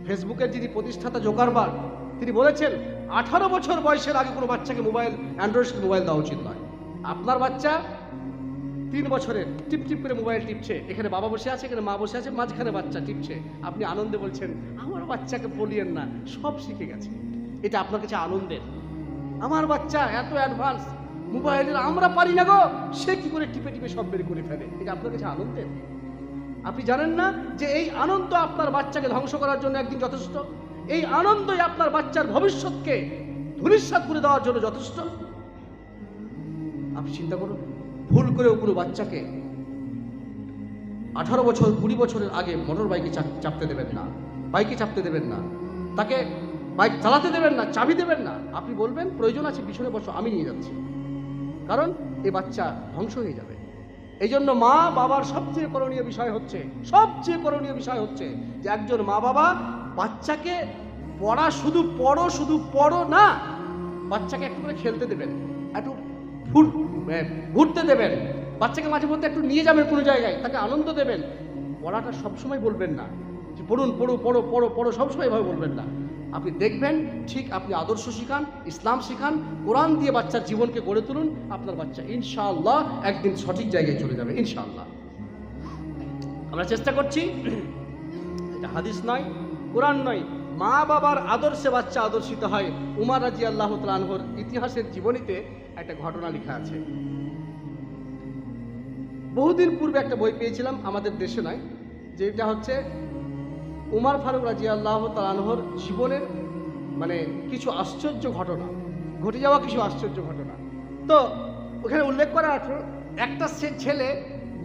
ফেসবুকের যিনি প্রতিষ্ঠাতা জোকারবার্গ, তিনি বলেছেন 18 বছর বয়সের আগে কোনো বাচ্চাকে অ্যান্ড্রয়েড মোবাইল দেওয়া উচিত নয়। আপনার বাচ্চা 3 বছরের টিপ টিপ করে মোবাইল টিপছে, এখানে বাবা বসে আছে, এখানে মা বসে আছে, মাঝখানে বাচ্চা টিপছে, আপনি আনন্দে বলছেন আমার বাচ্চাকে বলিয়েন না, সব শিখে গেছে। এটা আপনার কাছে আনন্দের। আমার বাচ্চা এত অ্যাডভান্স মোবাইলের, আমরা পারি না গো, সে কি করে টিপে টিপে সব বের করে ফেলে। এটা আপনার কাছে আনন্দের। আপনি জানেন না যে এই আনন্দ আপনার বাচ্চাকে ধ্বংস করার জন্য একদিন যথেষ্ট? এই আনন্দই আপনার বাচ্চার ভবিষ্যৎকে ধূলিসাৎ করে দেওয়ার জন্য যথেষ্ট। আপনি চিন্তা করুন, ভুল করেও কোনো বাচ্চাকে 18 বছর 20 বছরের আগে মোটর বাইকে চাপতে দেবেন না, বাইকে চাপতে দেবেন না, তাকে বাইক চালাতে দেবেন না, চাবি দেবেন না। আপনি বলবেন প্রয়োজন আছে পিছনে বসো, আমি নিয়ে যাচ্ছি, কারণ এই বাচ্চা ধ্বংস হয়ে যাবে। এই জন্য মা বাবার সবচেয়ে করণীয় বিষয় হচ্ছে যে একজন মা বাবা বাচ্চাকে শুধু পড়ো না, বাচ্চাকে একটু করে খেলতে দেবেন, একটু ঘুরতে দেবেন, বাচ্চাকে মাঝে মধ্যে একটু নিয়ে যাবেন কোনো জায়গায়, তাকে আনন্দ দেবেন। পড়াটা সবসময় বলবেন না যে পড়ুন, পড়ো সবসময় এভাবে বলবেন না। আপনি দেখবেন ঠিক আপনি আদর্শ শিখান, ইসলাম শিখান, কোরআন দিয়ে বাচ্চার জীবনকে গড়ে তুলুন, আপনার বাচ্চা ইনশাআল্লাহ একদিন সঠিক জায়গায় চলে যাবে ইনশাআল্লাহ। আমরা চেষ্টা করছি, এটা হাদিস নয়, কোরআন নয়, মা বাবার আদর্শে বাচ্চা আদর্শিত হয়। উমর রাদিয়াল্লাহু তাআলা আনহুর ইতিহাসের জীবনীতে একটা ঘটনা লেখা আছে। বহুদিন পূর্বে একটা বই পেয়েছিলাম, আমাদের দেশে নয়, যেটা হচ্ছে উমর ফারুক রাদিয়াল্লাহু তাআলা আনহুর জীবনের কিছু আশ্চর্য ঘটনা, ঘটে যাওয়া কিছু আশ্চর্য ঘটনা। তো ওখানে উল্লেখ করা আছে একটা ছেলে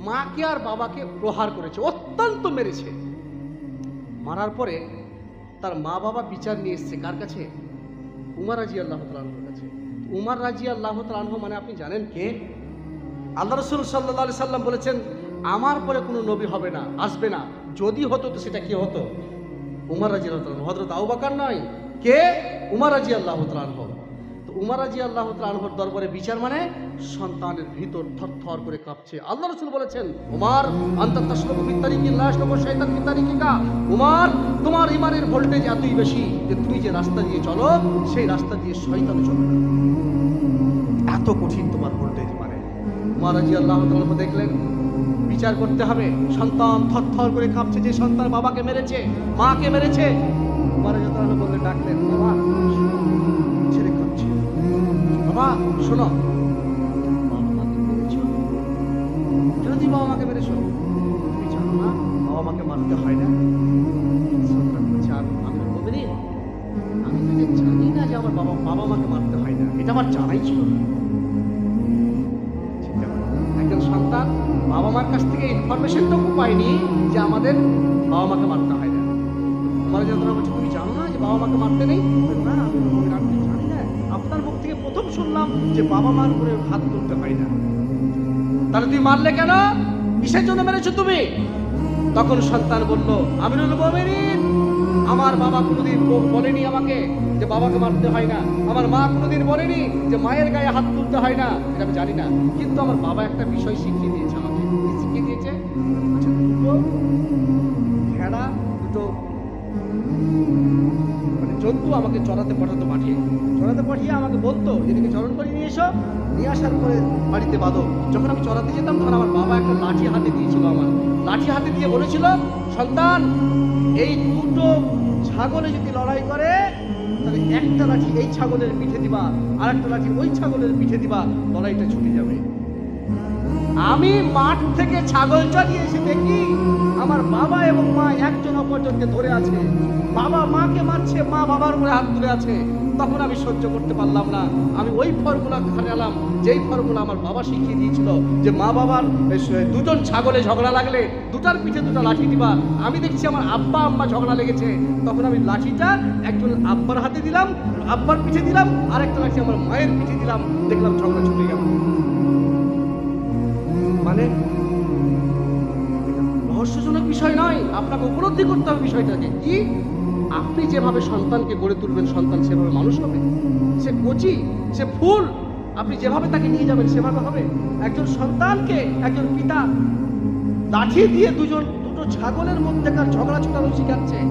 মাকে আর বাবাকে প্রহার করেছে, অত্যন্ত মেরেছে। মারার পরে তার মা বাবা বিচার নিয়ে এসছে কার কাছে? উমর রাদিয়াল্লাহু তাআলা আনহুর কাছে। উমর রাদিয়াল্লাহু তাআলা আনহু আপনি জানেন কে? আল্লাহ রাসূল সাল্লাল্লাহু আলাইহি সাল্লাম বলেছেন আমার পরে কোনো নবী হবে না, আসবে না, যদি হতো তো সেটা কে হতো? উমর রাদিয়াল্লাহু তাআলা আনহু, হযরত আবু বকর নয়। কে? উমর রাদিয়াল্লাহু তাআলা আনহু। তো উমর রাদিয়াল্লাহু তাআলা আনহুর দরবারে বিচার সন্তানের ভিতর থরথর করে কাঁপছে। আল্লাহ রাসূল বলেছেন উমর আনতা তাশরাবু ফি তারিকি লা ইয়াশরাবু শাইতান ফি তারিকিকা। উমর, তোমার ঈমানের ভোল্টেজ এতই বেশি যে তুমি যে রাস্তা দিয়ে চলো সেই রাস্তা দিয়ে শয়তান চলে না, এত কঠিন তোমার ভোল্টেজ। উমর রাদিয়াল্লাহু তাআলা আনহু দেখলেন বিচার করতে হবে, সন্তান থরথর করে কাঁপছে, যে সন্তান বাবাকে মেরেছে, মাকে মেরেছে। উমর রাদিয়াল্লাহু তাআলা বললেন, ডাকলেন, বাবা ছেলে কাঁপছে, বাবা শোনো, বাবা মাকে মেরেছো, কেন তুমি বাবা মাকে মেরেছো? তুমি জানো না বাবা মাকে মারতে হয় না? সন্তান বলছে, আমি মুমিন, আমি তো জানি না যে আমার বাবা মাকে মারতে হয় না, এটা আমার জানাই ছিল না। একজন সন্তান বাবা মার কাছ থেকে ইনফরমেশনটুকু পায়নি যে আমাদের বাবা মাকে মারতে হয় না। আমার যতটা বলছে, তুমি জানো না যে বাবা মাকে মারতে নেই? না, আমি জানি না, আপনার মুখ থেকে প্রথম শুনলাম যে বাবা মার উপরে হাত তুলতে হয় না। তাহলে তুমি মারলে কেন? কিসের জন্য মেরেছো তুমি? তখন সন্তান বলল, আমিরুল মুমিনিন, আমার বাবা কোনোদিন বলেনি আমাকে যে বাবাকে মারতে হয় না, আমার মা কোনোদিন বলেনি যে মায়ের গায়ে হাত তুলতে হয় না, এটা আমি জানি না, কিন্তু আমার বাবা একটা বিষয় শিখিয়ে দিয়েছে আমাকে। কি শিখিয়ে দিয়েছে? আচ্ছা, দুটো ভেড়া, দুটো জন্তু আমাকে চড়াতে পাঠিয়ে আমাকে বলতো যেদিকে চরণ করে নিয়ে এসো, নিয়ে আসার পরে বাড়িতে বাঁধো। যখন আমি চড়াতে যেতাম তখন আমার বাবা একটা লাঠি হাতে দিয়েছিল, আমার লাঠি হাতে দিয়ে বলেছিল, সন্তান, এই দুটো ছাগলে যদি লড়াই করে তাহলে একটা লাঠি এই ছাগলের পিঠে দিবা, আর একটা লাঠি ওই ছাগলের পিঠে দিবা, লড়াইটা ছুটে যাবে। আমি মাঠ থেকে ছাগল চড়িয়ে এসে দেখি আমার বাবা এবং মা একজন অপরজনকে ধরে আছে, বাবা মাকে মারছে, মা বাবার উপরে হাত তুলে আছে। তখন আমি সহ্য করতে পারলাম না, আমি ওই ফর্মুলা খাটালাম যেই ফর্মুলা আমার বাবা শিখিয়ে দিয়েছিল যে মা বাবার দুজন ছাগলে ঝগড়া লাগলে দুটার পিঠে দুটা লাঠি দিবা। আমি দেখছি আমার আব্বা আম্মা ঝগড়া লেগেছে, তখন আমি লাঠিটা একজন আব্বার হাতে দিলাম, আব্বার পিঠে দিলাম, আর একটা লাঠি আমার মায়ের পিঠে দিলাম, দেখলাম ঝগড়া ছুটে গেল। রহস্যজনক বিষয় নয়, আপনাকে উপলব্ধি করতে হবে বিষয়টাকে। কি? আপনি যেভাবে সন্তানকে গড়ে তুলবেন, সন্তান সেভাবে মানুষ হবে। সে কচি, সে ফুল, আপনি যেভাবে তাকে নিয়ে যাবেন সেভাবে হবে। একজন সন্তানকে একজন পিতা লাঠি দিয়ে দুটো ছাগলের মধ্যেকার ঝগড়া ছোটানো শিখাচ্ছে।